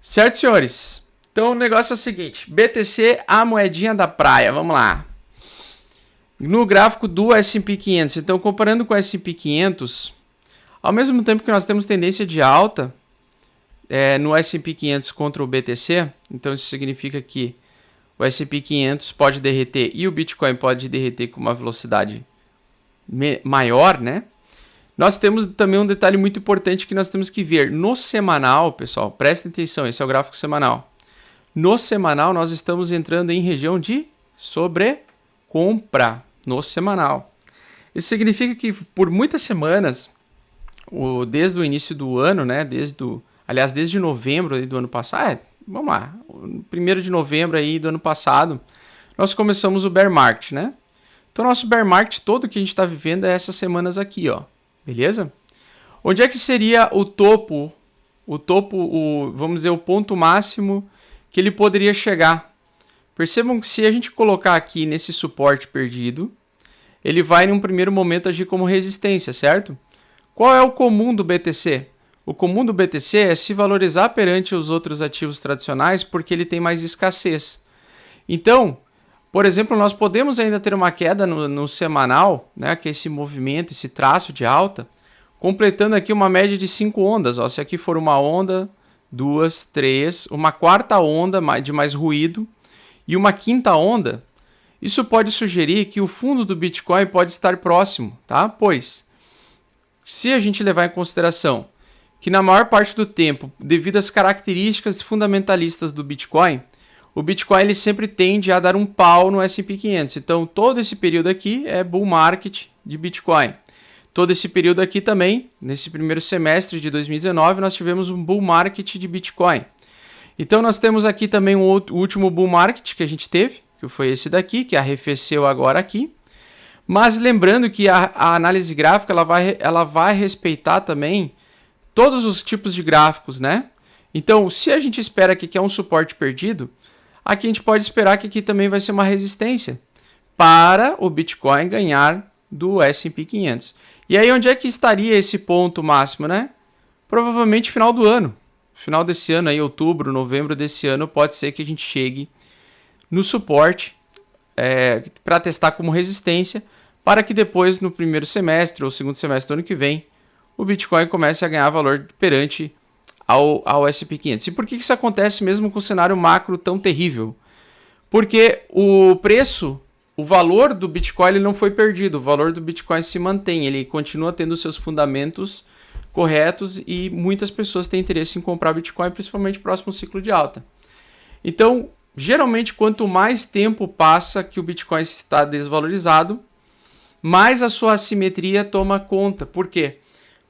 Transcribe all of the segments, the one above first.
Certo, senhores? Então o negócio é o seguinte, BTC, a moedinha da praia, vamos lá. No gráfico do S&P 500, então comparando com o S&P 500, ao mesmo tempo que nós temos tendência de alta no S&P 500 contra o BTC, então isso significa que o S&P 500 pode derreter e o Bitcoin pode derreter com uma velocidade maior, né? Nós temos também um detalhe muito importante que nós temos que ver. No semanal, pessoal, prestem atenção, esse é o gráfico semanal. No semanal, nós estamos entrando em região de sobrecompra. No semanal. Isso significa que por muitas semanas, desde o início do ano, né? Desde novembro do ano passado, vamos lá, 1º de novembro aí do ano passado, nós começamos o bear market, né? Então, nosso bear market todo que a gente está vivendo é essas semanas aqui, ó. Beleza? Onde é que seria o topo, vamos dizer, o ponto máximo que ele poderia chegar? Percebam que se a gente colocar aqui nesse suporte perdido, ele vai, num primeiro momento, agir como resistência, certo? Qual é o comum do BTC? O comum do BTC é se valorizar perante os outros ativos tradicionais porque ele tem mais escassez. Então, por exemplo, nós podemos ainda ter uma queda no semanal, né, que é esse movimento, esse traço de alta, completando aqui uma média de 5 ondas. Ó, se aqui for uma onda, 2, 3, uma quarta onda de mais ruído e uma quinta onda, isso pode sugerir que o fundo do Bitcoin pode estar próximo, tá? Pois, se a gente levar em consideração que na maior parte do tempo, devido às características fundamentalistas do Bitcoin, o Bitcoin ele sempre tende a dar um pau no S&P 500. Então, todo esse período aqui é bull market de Bitcoin. Todo esse período aqui também, nesse primeiro semestre de 2019, nós tivemos um bull market de Bitcoin. Então, nós temos aqui também o último bull market que a gente teve, que foi esse daqui, que arrefeceu agora aqui. Mas lembrando que a análise gráfica ela vai respeitar também todos os tipos de gráficos, né? Então, se a gente espera que aqui é um suporte perdido, aqui a gente pode esperar que aqui também vai ser uma resistência para o Bitcoin ganhar do S&P 500. E aí onde é que estaria esse ponto máximo, né? Provavelmente final do ano. Final desse ano, aí, outubro, novembro desse ano, pode ser que a gente chegue no suporte para testar como resistência, para que depois, no primeiro semestre ou segundo semestre do ano que vem, o Bitcoin comece a ganhar valor perante ao S&P 500. E por que isso acontece mesmo com um cenário macro tão terrível? Porque o preço, o valor do Bitcoin ele não foi perdido, o valor do Bitcoin se mantém, ele continua tendo seus fundamentos corretos e muitas pessoas têm interesse em comprar Bitcoin, principalmente próximo ao ciclo de alta. Então, geralmente, quanto mais tempo passa que o Bitcoin está desvalorizado, mais a sua assimetria toma conta. Por quê?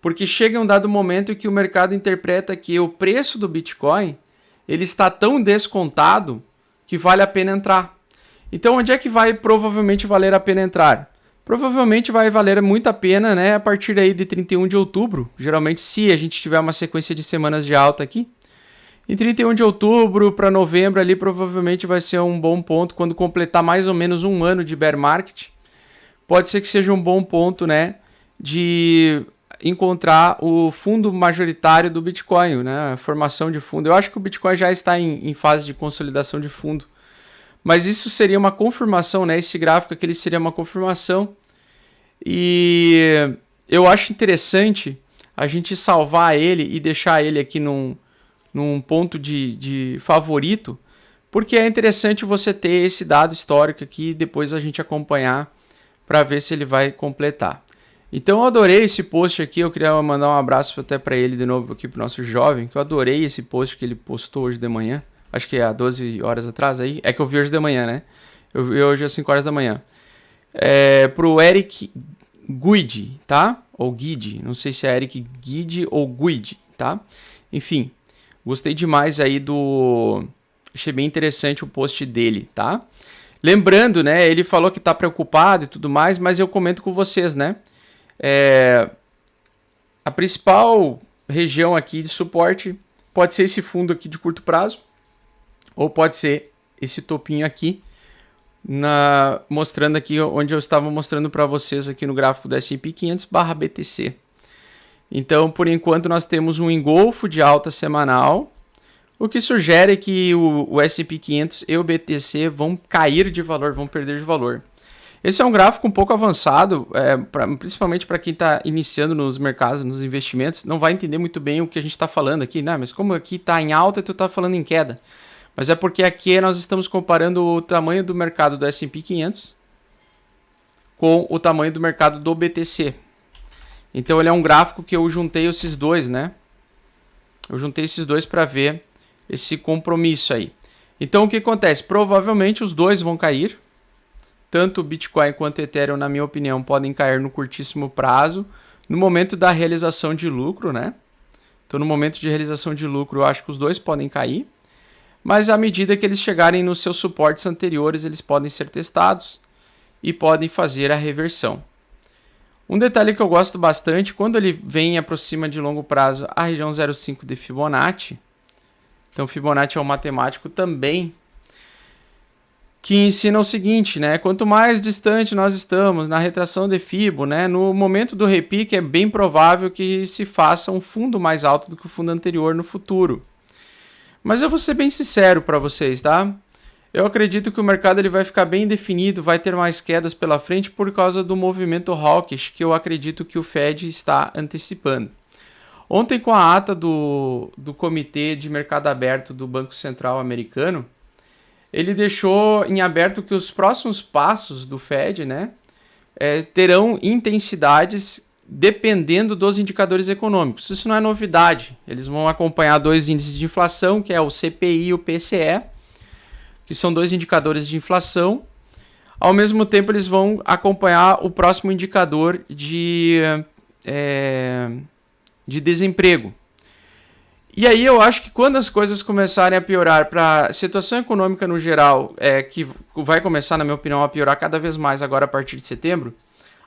Porque chega um dado momento em que o mercado interpreta que o preço do Bitcoin ele está tão descontado que vale a pena entrar. Então, onde é que vai provavelmente valer a pena entrar? Provavelmente vai valer muito a pena, né, a partir aí de 31 de outubro. Geralmente, se a gente tiver uma sequência de semanas de alta aqui, em 31 de outubro para novembro ali provavelmente vai ser um bom ponto quando completar mais ou menos um ano de bear market. Pode ser que seja um bom ponto, né, de encontrar o fundo majoritário do Bitcoin, né, a formação de fundo. Eu acho que o Bitcoin já está em fase de consolidação de fundo, mas isso seria uma confirmação, né, esse gráfico aqui ele seria uma confirmação e eu acho interessante a gente salvar ele e deixar ele aqui num ponto de favorito, porque é interessante você ter esse dado histórico aqui e depois a gente acompanhar para ver se ele vai completar. Então eu adorei esse post aqui, eu queria mandar um abraço até para ele de novo aqui para o nosso jovem, que eu adorei esse post que ele postou hoje de manhã, acho que é há 12 horas atrás aí, é que eu vi hoje de manhã, né? Eu vi hoje às 5 horas da manhã. Pro Eric Guide, tá? Ou Guide, não sei se é Eric Guide ou Guide, tá? Enfim, gostei demais aí achei bem interessante o post dele, tá? Lembrando, né, ele falou que tá preocupado e tudo mais, mas eu comento com vocês, né? A principal região aqui de suporte pode ser esse fundo aqui de curto prazo, ou pode ser esse topinho aqui, mostrando aqui onde eu estava mostrando para vocês aqui no gráfico do S&P 500/BTC. Então, por enquanto, nós temos um engolfo de alta semanal, o que sugere que o S&P 500 e o BTC vão cair de valor, vão perder de valor. Esse é um gráfico um pouco avançado, principalmente para quem está iniciando nos mercados, nos investimentos, não vai entender muito bem o que a gente está falando aqui, né? Mas como aqui está em alta e tu está falando em queda. Mas é porque aqui nós estamos comparando o tamanho do mercado do S&P 500 com o tamanho do mercado do BTC. Então ele é um gráfico que eu juntei esses dois, né? Eu juntei esses dois para ver esse compromisso aí. Então o que acontece? Provavelmente os dois vão cair. Tanto o Bitcoin quanto o Ethereum, na minha opinião, podem cair no curtíssimo prazo, no momento da realização de lucro, né? Então, no momento de realização de lucro, eu acho que os dois podem cair, mas à medida que eles chegarem nos seus suportes anteriores, eles podem ser testados e podem fazer a reversão. Um detalhe que eu gosto bastante, quando ele vem e aproxima de longo prazo a região 0,5 de Fibonacci, então Fibonacci é um matemático também, que ensina o seguinte, né? Quanto mais distante nós estamos na retração de Fibo, né? No momento do repique é bem provável que se faça um fundo mais alto do que o fundo anterior no futuro. Mas eu vou ser bem sincero para vocês, tá? Eu acredito que o mercado ele vai ficar bem definido, vai ter mais quedas pela frente por causa do movimento hawkish que eu acredito que o Fed está antecipando. Ontem, com a ata do Comitê de Mercado Aberto do Banco Central Americano, ele deixou em aberto que os próximos passos do Fed, né, terão intensidades dependendo dos indicadores econômicos. Isso não é novidade. Eles vão acompanhar dois índices de inflação, que é o CPI e o PCE, que são dois indicadores de inflação. Ao mesmo tempo, eles vão acompanhar o próximo indicador de desemprego. E aí eu acho que quando as coisas começarem a piorar para a situação econômica no geral, que vai começar, na minha opinião, a piorar cada vez mais agora a partir de setembro,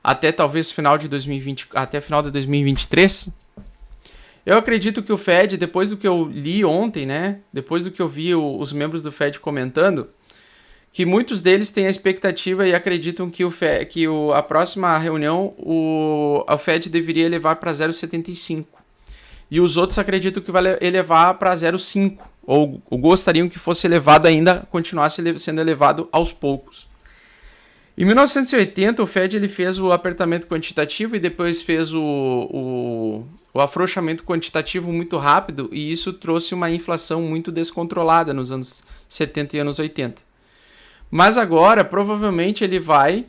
até talvez final de 2020, até final de 2023, eu acredito que o Fed, depois do que eu li ontem, né, depois do que eu vi os membros do Fed comentando, que muitos deles têm a expectativa e acreditam que a próxima reunião o Fed deveria elevar para 0,75. E os outros acreditam que vai elevar para 0,5, ou gostariam que fosse elevado ainda, continuasse sendo elevado aos poucos. Em 1980, o Fed ele fez o apertamento quantitativo e depois fez o afrouxamento quantitativo muito rápido, e isso trouxe uma inflação muito descontrolada nos anos 70 e anos 80. Mas agora, provavelmente, ele vai,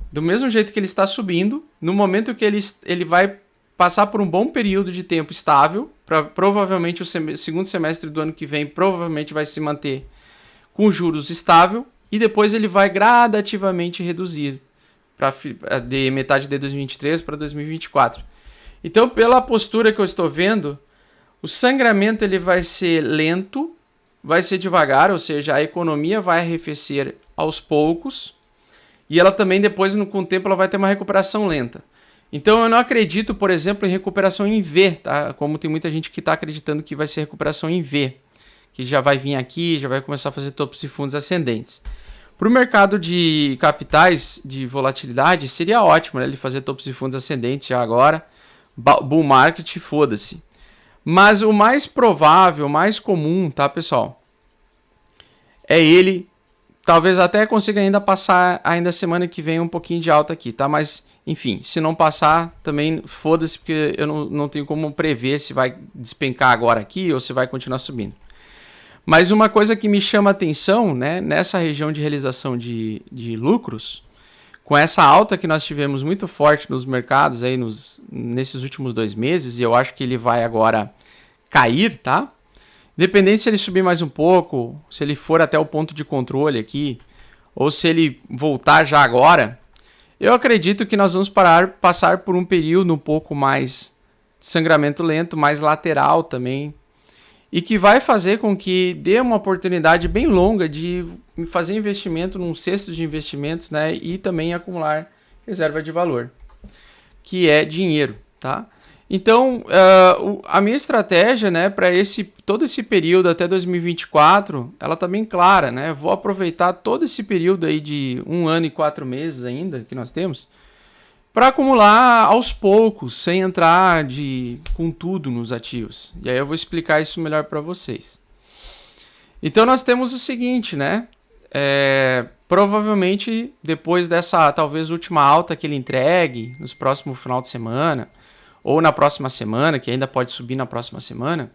do mesmo jeito que ele está subindo, no momento que ele vai passar por um bom período de tempo estável, provavelmente o segundo semestre do ano que vem provavelmente vai se manter com juros estável, e depois ele vai gradativamente reduzir de metade de 2023 para 2024. Então, pela postura que eu estou vendo, o sangramento ele vai ser lento, vai ser devagar, ou seja, a economia vai arrefecer aos poucos, e ela também depois, com o tempo, ela vai ter uma recuperação lenta. Então eu não acredito, por exemplo, em recuperação em V, tá? Como tem muita gente que está acreditando que vai ser recuperação em V, que já vai vir aqui, já vai começar a fazer topos e fundos ascendentes. Para o mercado de capitais de volatilidade, seria ótimo, né, ele fazer topos e fundos ascendentes já agora, bull market, foda-se. Mas o mais provável, o mais comum, tá, pessoal, é ele, talvez até consiga ainda passar ainda semana que vem um pouquinho de alta aqui, tá? Mas enfim, se não passar, também foda-se, porque eu não tenho como prever se vai despencar agora aqui ou se vai continuar subindo. Mas uma coisa que me chama a atenção, né, nessa região de realização de lucros, com essa alta que nós tivemos muito forte nos mercados aí nesses últimos 2 meses, e eu acho que ele vai agora cair, tá? Independente se ele subir mais um pouco, se ele for até o ponto de controle aqui, ou se ele voltar já agora, eu acredito que nós vamos passar por um período um pouco mais de sangramento lento, mais lateral também, e que vai fazer com que dê uma oportunidade bem longa de fazer investimento num cesto de investimentos, né, e também acumular reserva de valor, que é dinheiro, tá? Então, a minha estratégia, né, para todo esse período até 2024, ela tá bem clara, né? Vou aproveitar todo esse período aí de 1 ano e 4 meses ainda que nós temos para acumular aos poucos, sem entrar com tudo nos ativos. E aí eu vou explicar isso melhor para vocês. Então nós temos o seguinte, né? Provavelmente depois dessa talvez última alta que ele entregue nos próximos final de semana ou na próxima semana, que ainda pode subir na próxima semana,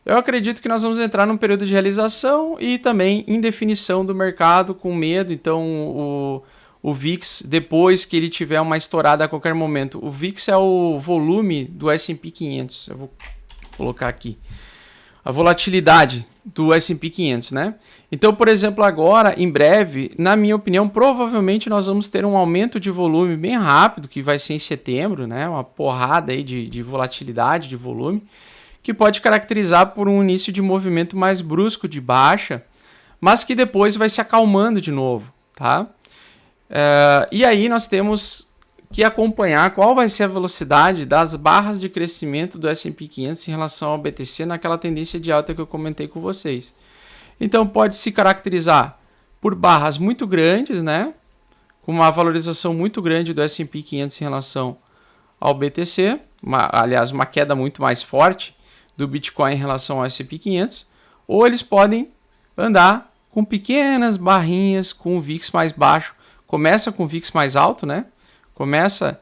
eu acredito que nós vamos entrar num período de realização e também indefinição do mercado com medo. Então o VIX, depois que ele tiver uma estourada a qualquer momento, o VIX é o volume do S&P 500. Eu vou colocar aqui a volatilidade do S&P 500, né? Então, por exemplo, agora, em breve, na minha opinião, provavelmente nós vamos ter um aumento de volume bem rápido, que vai ser em setembro, né? Uma porrada aí de volatilidade, de volume, que pode caracterizar por um início de movimento mais brusco de baixa, mas que depois vai se acalmando de novo, tá? E aí nós temos que acompanhar qual vai ser a velocidade das barras de crescimento do S&P 500 em relação ao BTC naquela tendência de alta que eu comentei com vocês. Então pode se caracterizar por barras muito grandes, né? Com uma valorização muito grande do S&P 500 em relação ao BTC, aliás, uma queda muito mais forte do Bitcoin em relação ao S&P 500, ou eles podem andar com pequenas barrinhas com o VIX mais baixo. Começa com o VIX mais alto, né? Começa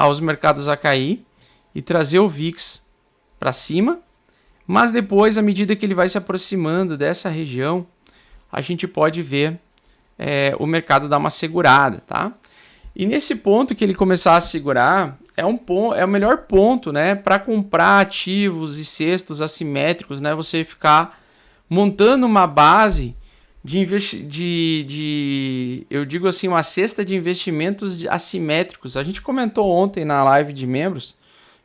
os mercados a cair e trazer o VIX para cima, mas depois, à medida que ele vai se aproximando dessa região, a gente pode ver o mercado dar uma segurada, tá? E nesse ponto que ele começar a segurar, é o melhor ponto, né, para comprar ativos e cestos assimétricos, né? Você ficar montando uma base eu digo assim, uma cesta de investimentos assimétricos. A gente comentou ontem na live de membros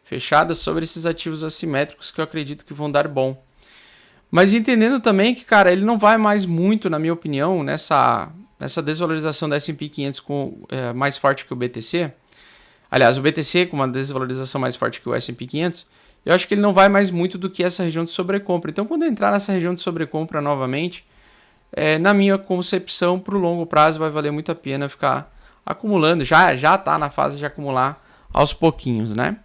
fechada sobre esses ativos assimétricos que eu acredito que vão dar bom. Mas entendendo também que, cara, ele não vai mais muito, na minha opinião, nessa desvalorização da S&P 500 mais forte que o BTC. Aliás, o BTC com uma desvalorização mais forte que o S&P 500, eu acho que ele não vai mais muito do que essa região de sobrecompra. Então, quando entrar nessa região de sobrecompra novamente, na minha concepção, para o longo prazo vai valer muito a pena ficar acumulando. Já está na fase de acumular aos pouquinhos, né?